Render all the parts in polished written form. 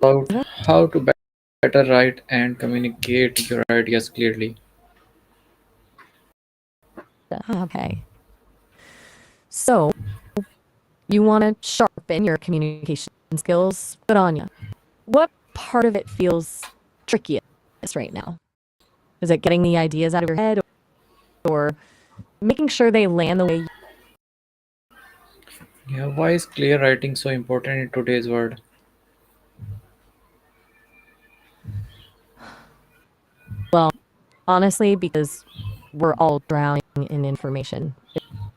about how to better write and communicate your ideas clearly. Okay. So, you want to sharpen your communication skills. Good on you. What part of it feels trickiest right now? Is it getting the ideas out of your head or making sure they land the way Yeah, why is clear writing so important in today's world? Well, honestly, because we're all drowning in information.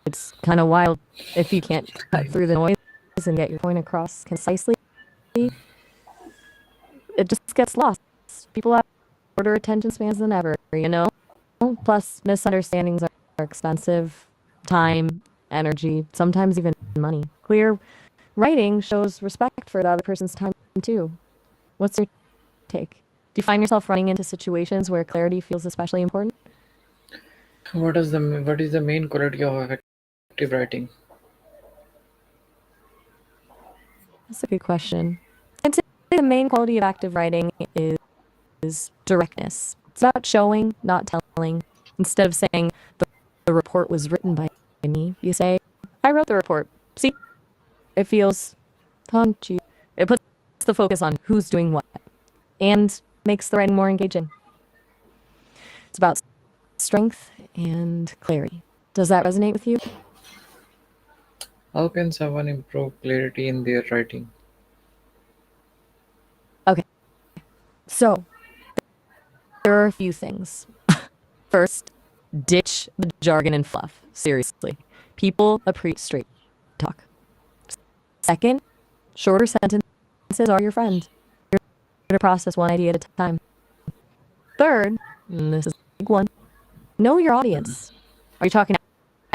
It's kind of wild if you can't cut through the noise and get your point across concisely. It just gets lost. People have shorter attention spans than ever, you know? Plus, misunderstandings are expensive. Time, energy, sometimes even money. Clear writing shows respect for the other person's time, too. What's your take? Do you find yourself running into situations where clarity feels especially important? What is the main quality of effective writing? That's a good question. I'd say the main quality of active writing is directness. It's about showing, not telling. Instead of saying, the report was written by me, you say, I wrote the report. See, it feels punchy. It puts the focus on who's doing what and makes the writing more engaging. It's about strength and clarity. Does that resonate with you? How can someone improve clarity in their writing? Okay, so there are a few things. First, ditch the jargon and fluff. Seriously. People appreciate straight talk. Second, shorter sentences are your friend. You're going to process one idea at a time. Third, and this is a big one, know your audience. Are you talking to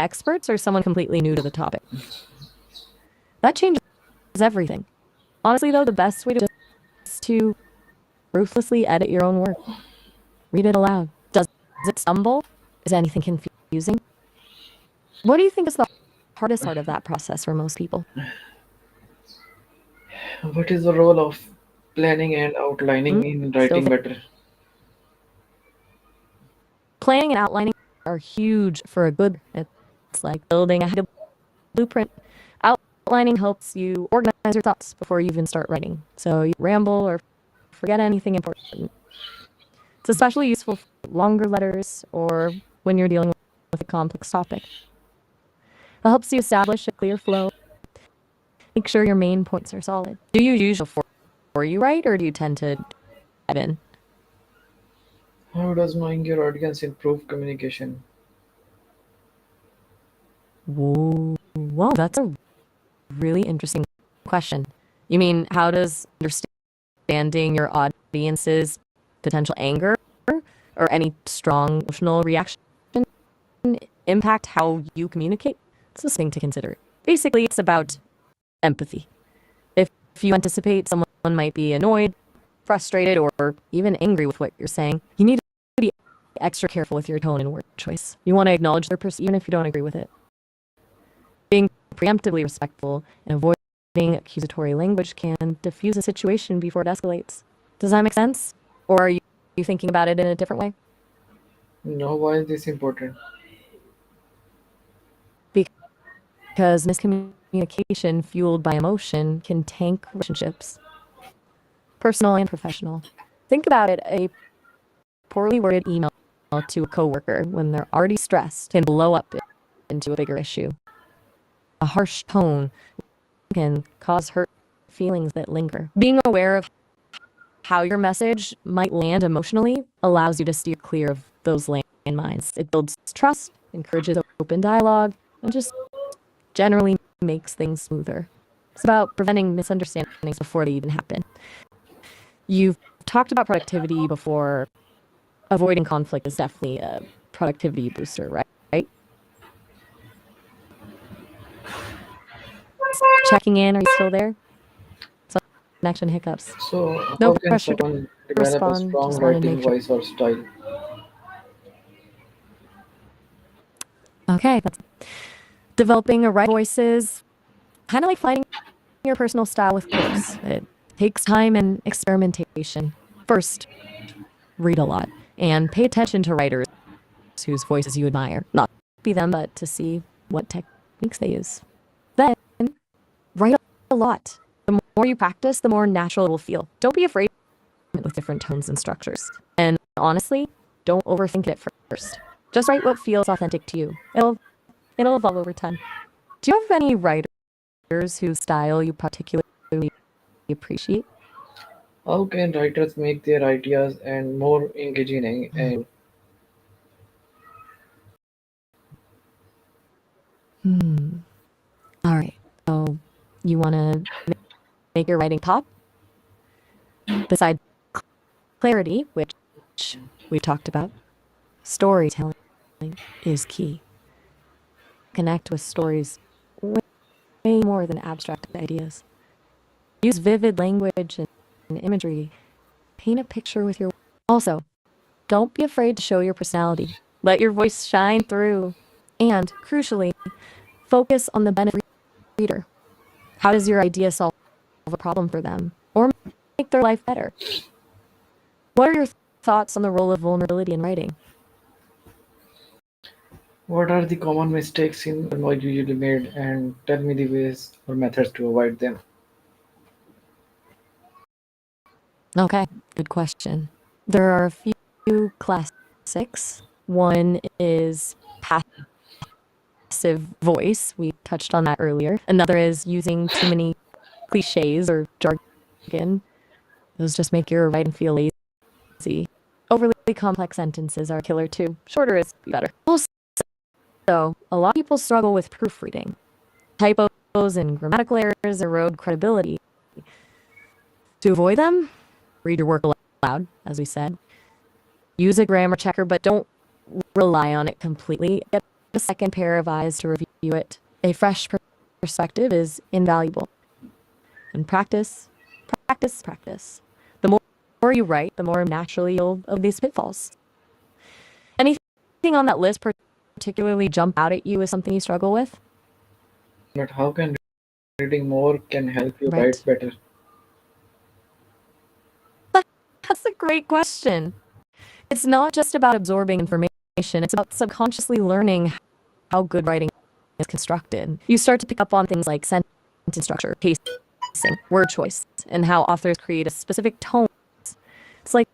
experts or someone completely new to the topic? That changes everything. Honestly, though, the best way to do it is to ruthlessly edit your own work. Read it aloud. Does it stumble? Is anything confusing? What do you think is the hardest part of that process for most people? What is the role of planning and outlining in Still, writing better? planning and outlining are huge for a good. It's like building a blueprint. Outlining helps you organize your thoughts before you even start writing, so you ramble or forget anything important. It's especially useful for longer letters or when you're dealing with a complex topic. It helps you establish a clear flow. Make sure your main points are solid. Do you usually before you write, or do you tend to dive in? How does knowing your audience improve communication? Whoa, that's a really interesting question. You mean, how does understanding your audience's potential anger or any strong emotional reaction impact how you communicate? It's a thing to consider. Basically, it's about empathy. If you anticipate someone might be annoyed, frustrated, or even angry with what you're saying, you need to be extra careful with your tone and word choice. You want to acknowledge their perspective even if you don't agree with it. Being preemptively respectful and avoiding accusatory language can diffuse a situation before it escalates. Does that make sense? Or are you thinking about it in a different way? No, why is this important? Because miscommunication fueled by emotion can tank relationships, personal and professional. Think about it, a poorly worded email to a coworker when they're already stressed can blow up into a bigger issue. A harsh tone can cause hurt feelings that linger. Being aware of how your message might land emotionally allows you to steer clear of those landmines. It builds trust, encourages open dialogue, and just generally makes things smoother. It's about preventing misunderstandings before they even happen. You've talked about productivity before. Avoiding conflict is definitely a productivity booster, right? Checking in, are you still there? Some connection hiccups. So, No how can pressure to someone develop a respond, strong just want to make writing sure. voice or style? Okay, that's developing a right voice is kind of like finding your personal style with course. It takes time and experimentation. First, read a lot and pay attention to writers whose voices you admire. Not be them, but to see what techniques they use. Then, write a lot. The more you practice, the more natural it will feel. Don't be afraid with different tones and structures. And honestly, don't overthink it first. Just write what feels authentic to you. It'll evolve over time. Do you have any writers whose style you particularly appreciate? How can writers make their ideas and more engaging and All right. So you want to make your writing pop? Besides clarity, which we talked about, storytelling is key. Connect with stories way more than abstract ideas. Use vivid language and imagery. Paint a picture with your... Also, don't be afraid to show your personality. Let your voice shine through. And, crucially, focus on the benefit of the reader. How does your idea solve a problem for them or make their life better? What are your thoughts on the role of vulnerability in writing? what are the common mistakes in what you usually made, and tell me the ways or methods to avoid them. Okay, good question. There are a few classics. One is passive voice. We touched on that earlier. Another is using too many cliches or jargon. Those just make your writing feel lazy. Overly complex sentences are a killer too. Shorter is better. Also, a lot of people struggle with proofreading. Typos and grammatical errors erode credibility. To avoid them, read your work aloud, as we said. Use a grammar checker, but don't rely on it completely. Get a second pair of eyes to review it. A fresh perspective is invaluable. And practice. The more you write, the more naturally you'll of these pitfalls. Anything on that list particularly jump out at you as something you struggle with? But how can reading more can help you Right. write better? That's a great question. It's not just about absorbing information, it's about subconsciously learning how good writing is constructed. You start to pick up on things like sentence structure, pacing, word choice, and how authors create a specific tone. It's like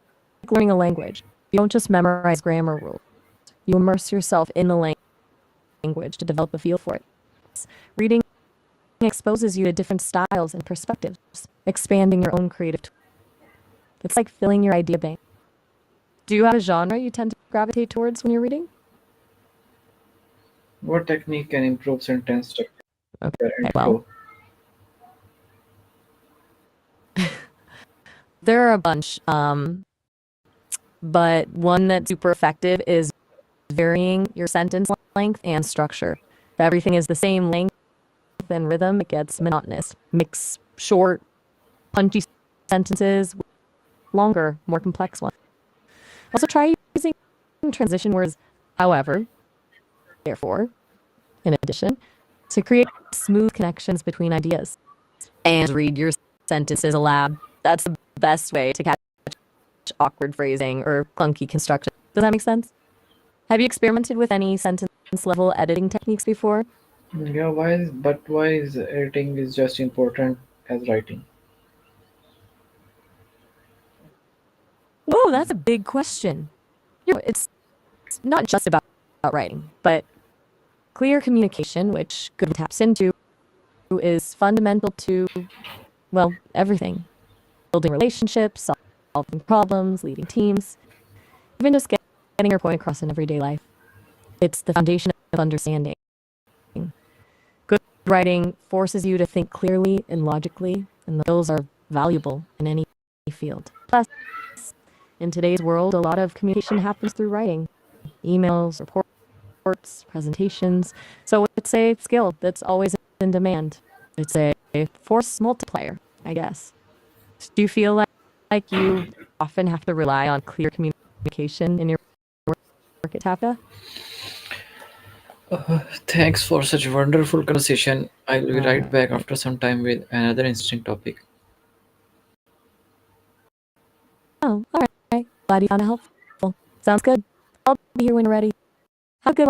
learning a language. You don't just memorize grammar rules. You immerse yourself in the language to develop a feel for it. Reading exposes you to different styles and perspectives, expanding your own creative tools. It's like filling your idea bank. Do you have a genre you tend to gravitate towards when you're reading? What technique can improve sentence structure Okay, and well, flow? there are a bunch, but one that's super effective is varying your sentence length and structure. If everything is the same length and rhythm, it gets monotonous. Mix short, punchy sentences with longer, more complex ones. Also try using transition words, however, therefore, in addition, to create smooth connections between ideas. And read your sentences aloud. That's the best way to catch awkward phrasing or clunky construction. Does that make sense? Have you experimented with any sentence level editing techniques before? Yeah, why is editing is just important as writing? Whoa, that's a big question. It's not just about writing, but clear communication, which good taps into, is fundamental to, well, everything. Building relationships, solving problems, leading teams, even just getting your point across in everyday life. It's the foundation of understanding. Good writing forces you to think clearly and logically, and those are valuable in any field. Plus, in today's world, a lot of communication happens through writing. Emails, reports, presentations. So it's a skill that's always in demand. It's a force multiplier, I guess. Do you feel like you often have to rely on clear communication in your work at TAFTA? Thanks for such a wonderful conversation. I'll be right back after some time with another interesting topic. Oh, all right. Glad you found it helpful. Sounds good. I'll be here when you're ready. Have a good one.